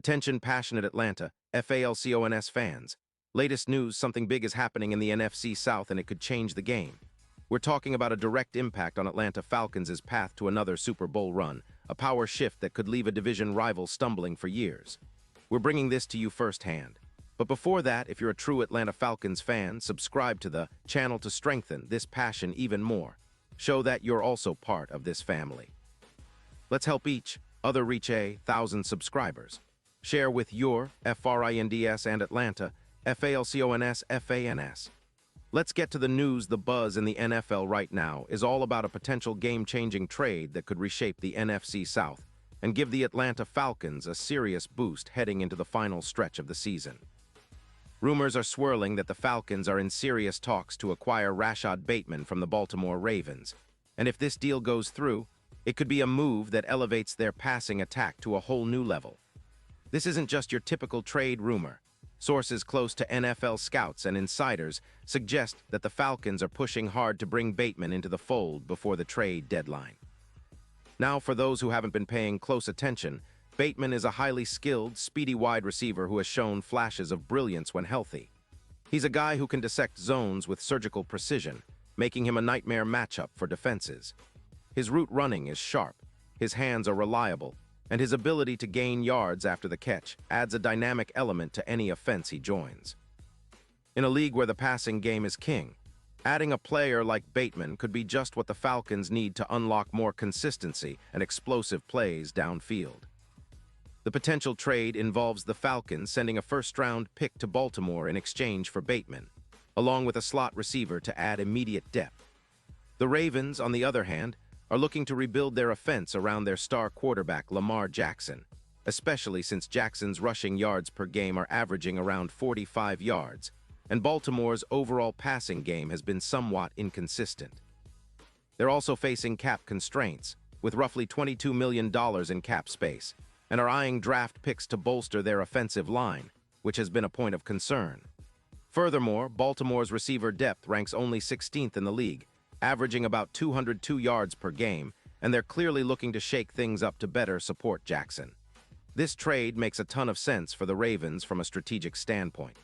Attention passionate Atlanta, Falcons fans. Latest news, something big is happening in the NFC South and it could change the game. We're talking about a direct impact on Atlanta Falcons' path to another Super Bowl run, a power shift that could leave a division rival stumbling for years. We're bringing this to you firsthand. But before that, if you're a true Atlanta Falcons fan, subscribe to the channel to strengthen this passion even more. Show that you're also part of this family. Let's help each other reach 1,000 subscribers. Share with your FRINDS and Atlanta, FALCONS, FANS. Let's get to the news. The buzz in the NFL right now is all about a potential game-changing trade that could reshape the NFC South and give the Atlanta Falcons a serious boost heading into the final stretch of the season. Rumors are swirling that the Falcons are in serious talks to acquire Rashad Bateman from the Baltimore Ravens, and if this deal goes through, it could be a move that elevates their passing attack to a whole new level. This isn't just your typical trade rumor. Sources close to NFL scouts and insiders suggest that the Falcons are pushing hard to bring Bateman into the fold before the trade deadline. Now, for those who haven't been paying close attention, Bateman is a highly skilled, speedy wide receiver who has shown flashes of brilliance when healthy. He's a guy who can dissect zones with surgical precision, making him a nightmare matchup for defenses. His route running is sharp, his hands are reliable, and his ability to gain yards after the catch adds a dynamic element to any offense he joins. In a league where the passing game is king, adding a player like Bateman could be just what the Falcons need to unlock more consistency and explosive plays downfield. The potential trade involves the Falcons sending a first-round pick to Baltimore in exchange for Bateman, along with a slot receiver to add immediate depth. The Ravens, on the other hand, are looking to rebuild their offense around their star quarterback Lamar Jackson, especially since Jackson's rushing yards per game are averaging around 45 yards, and Baltimore's overall passing game has been somewhat inconsistent. They're also facing cap constraints, with roughly $22 million in cap space, and are eyeing draft picks to bolster their offensive line, which has been a point of concern. Furthermore, Baltimore's receiver depth ranks only 16th in the league, averaging about 202 yards per game, and they're clearly looking to shake things up to better support Jackson. This trade makes a ton of sense for the Ravens from a strategic standpoint.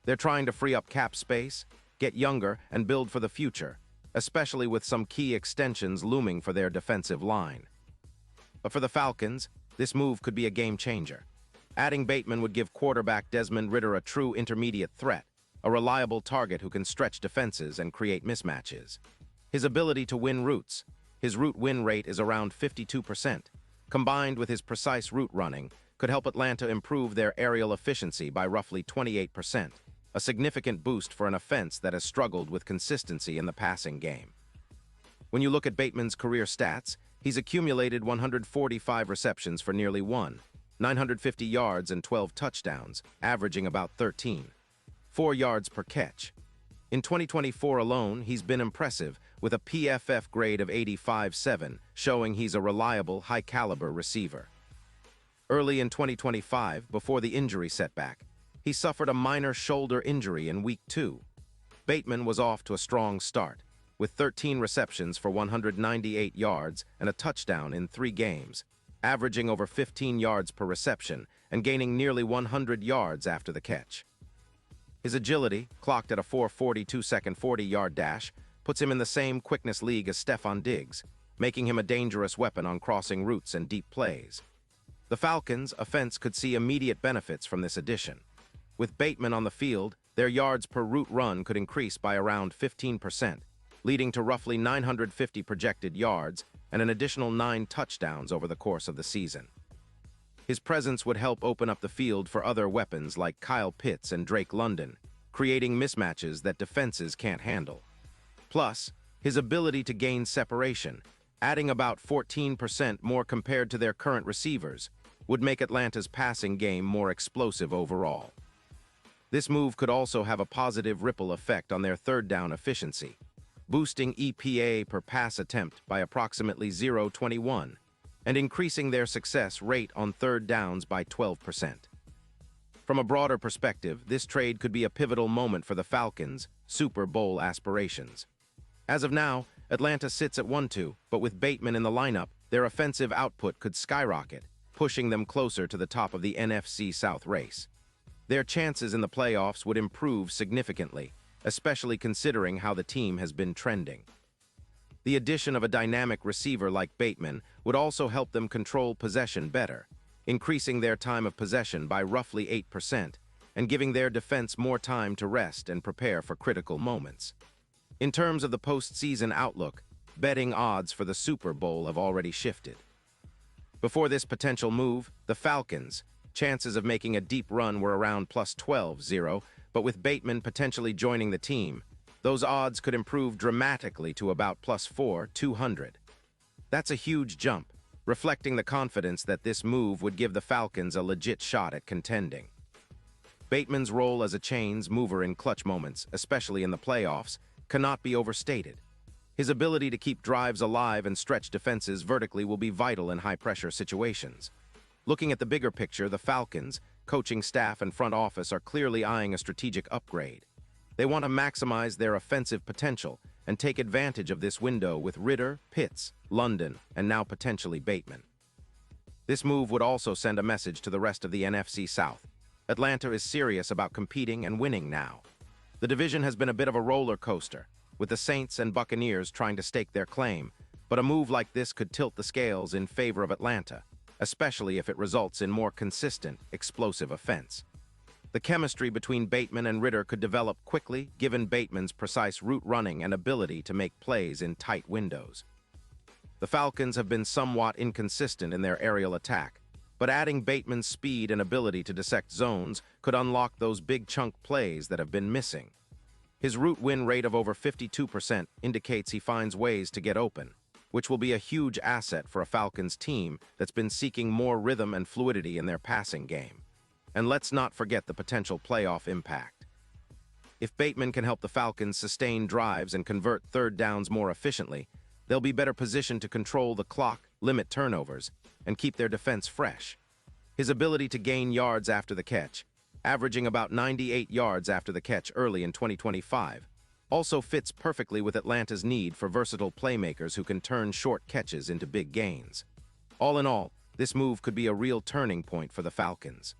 They're trying to free up cap space, get younger, and build for the future, especially with some key extensions looming for their defensive line. But for the Falcons, this move could be a game-changer. Adding Bateman would give quarterback Desmond Ridder a true intermediate threat, a reliable target who can stretch defenses and create mismatches. His ability to win routes, his route win rate is around 52%, combined with his precise route running, could help Atlanta improve their aerial efficiency by roughly 28%, a significant boost for an offense that has struggled with consistency in the passing game. When you look at Bateman's career stats, he's accumulated 145 receptions for nearly 950 yards and 12 touchdowns, averaging about 4 yards per catch. In 2024 alone, he's been impressive, with a PFF grade of 85.7, showing he's a reliable, high-caliber receiver. Early in 2025, before the injury setback, he suffered a minor shoulder injury in Week 2. Bateman was off to a strong start, with 13 receptions for 198 yards and a touchdown in 3 games, averaging over 15 yards per reception and gaining nearly 100 yards after the catch. His agility, clocked at a 4.42-second 40-yard dash, puts him in the same quickness league as Stephon Diggs, making him a dangerous weapon on crossing routes and deep plays. The Falcons' offense could see immediate benefits from this addition. With Bateman on the field, their yards per route run could increase by around 15%, leading to roughly 950 projected yards and an additional 9 touchdowns over the course of the season. His presence would help open up the field for other weapons like Kyle Pitts and Drake London, creating mismatches that defenses can't handle. Plus, his ability to gain separation, adding about 14% more compared to their current receivers, would make Atlanta's passing game more explosive overall. This move could also have a positive ripple effect on their third down efficiency, boosting EPA per pass attempt by approximately 0.21, and increasing their success rate on third downs by 12%. From a broader perspective, this trade could be a pivotal moment for the Falcons' Super Bowl aspirations. As of now, Atlanta sits at 1-2, but with Bateman in the lineup, their offensive output could skyrocket, pushing them closer to the top of the NFC South race. Their chances in the playoffs would improve significantly, especially considering how the team has been trending. The addition of a dynamic receiver like Bateman would also help them control possession better, increasing their time of possession by roughly 8% and giving their defense more time to rest and prepare for critical moments. In terms of the postseason outlook, betting odds for the Super Bowl have already shifted. Before this potential move, the Falcons' chances of making a deep run were around plus 12-0, but with Bateman potentially joining the team, those odds could improve dramatically to about plus 4-200. That's a huge jump, reflecting the confidence that this move would give the Falcons a legit shot at contending. Bateman's role as a chains mover in clutch moments, especially in the playoffs, cannot be overstated. His ability to keep drives alive and stretch defenses vertically will be vital in high-pressure situations. Looking at the bigger picture, the Falcons, coaching staff and front office are clearly eyeing a strategic upgrade. They want to maximize their offensive potential and take advantage of this window with Ridder, Pitts, London, and now potentially Bateman. This move would also send a message to the rest of the NFC South. Atlanta is serious about competing and winning now. The division has been a bit of a roller coaster, with the Saints and Buccaneers trying to stake their claim, but a move like this could tilt the scales in favor of Atlanta, especially if it results in more consistent, explosive offense. The chemistry between Bateman and Ridder could develop quickly, given Bateman's precise route running and ability to make plays in tight windows. The Falcons have been somewhat inconsistent in their aerial attack, but adding Bateman's speed and ability to dissect zones could unlock those big chunk plays that have been missing. His route win rate of over 52% indicates he finds ways to get open, which will be a huge asset for a Falcons team that's been seeking more rhythm and fluidity in their passing game. And let's not forget the potential playoff impact. If Bateman can help the Falcons sustain drives and convert third downs more efficiently, they'll be better positioned to control the clock, limit turnovers, and keep their defense fresh. His ability to gain yards after the catch, averaging about 98 yards after the catch early in 2025, also fits perfectly with Atlanta's need for versatile playmakers who can turn short catches into big gains. All in all, this move could be a real turning point for the Falcons.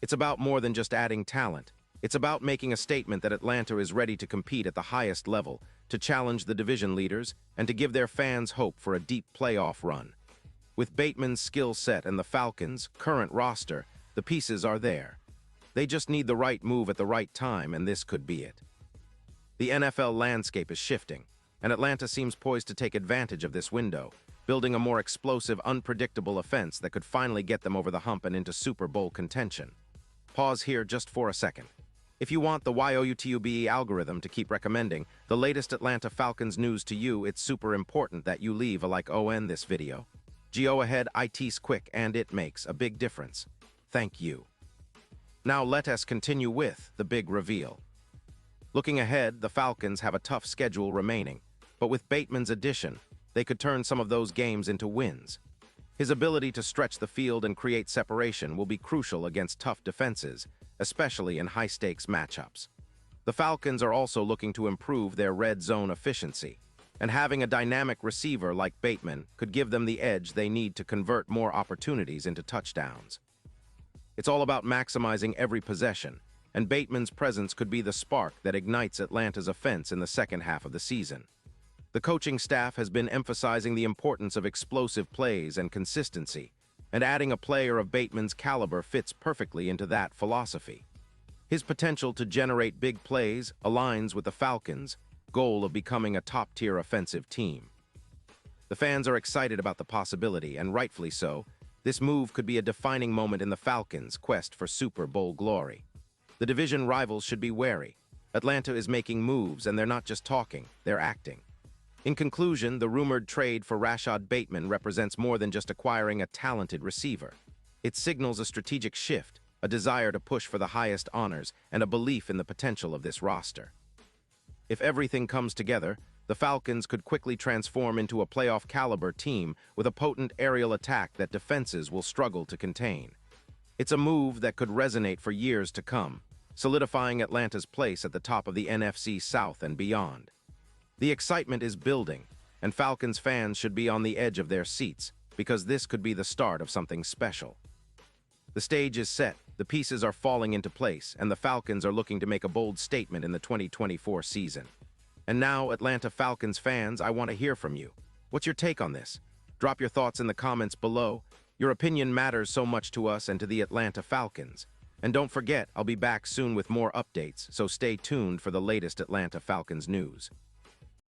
It's about more than just adding talent. It's about making a statement that Atlanta is ready to compete at the highest level, to challenge the division leaders, and to give their fans hope for a deep playoff run. With Bateman's skill set and the Falcons' current roster, the pieces are there. They just need the right move at the right time, and this could be it. The NFL landscape is shifting, and Atlanta seems poised to take advantage of this window, building a more explosive, unpredictable offense that could finally get them over the hump and into Super Bowl contention. Pause here just for a second. If you want the YOUTUBE algorithm to keep recommending the latest Atlanta Falcons news to you, it's super important that you leave a like on this video. Go ahead, it's quick and it makes a big difference. Thank you. Now let us continue with the big reveal. Looking ahead, the Falcons have a tough schedule remaining, but with Bateman's addition, they could turn some of those games into wins. His ability to stretch the field and create separation will be crucial against tough defenses, especially in high-stakes matchups. The Falcons are also looking to improve their red zone efficiency, and having a dynamic receiver like Bateman could give them the edge they need to convert more opportunities into touchdowns. It's all about maximizing every possession, and Bateman's presence could be the spark that ignites Atlanta's offense in the second half of the season. The coaching staff has been emphasizing the importance of explosive plays and consistency, and adding a player of Bateman's caliber fits perfectly into that philosophy. His potential to generate big plays aligns with the Falcons' goal of becoming a top-tier offensive team. The fans are excited about the possibility, and rightfully so. This move could be a defining moment in the Falcons' quest for Super Bowl glory. The division rivals should be wary. Atlanta is making moves, and they're not just talking, they're acting. In conclusion, the rumored trade for Rashad Bateman represents more than just acquiring a talented receiver. It signals a strategic shift, a desire to push for the highest honors, and a belief in the potential of this roster. If everything comes together, the Falcons could quickly transform into a playoff-caliber team with a potent aerial attack that defenses will struggle to contain. It's a move that could resonate for years to come, solidifying Atlanta's place at the top of the NFC South and beyond. The excitement is building, and Falcons fans should be on the edge of their seats, because this could be the start of something special. The stage is set, the pieces are falling into place, and the Falcons are looking to make a bold statement in the 2024 season. And now, Atlanta Falcons fans, I want to hear from you. What's your take on this? Drop your thoughts in the comments below. Your opinion matters so much to us and to the Atlanta Falcons. And don't forget, I'll be back soon with more updates, so stay tuned for the latest Atlanta Falcons news.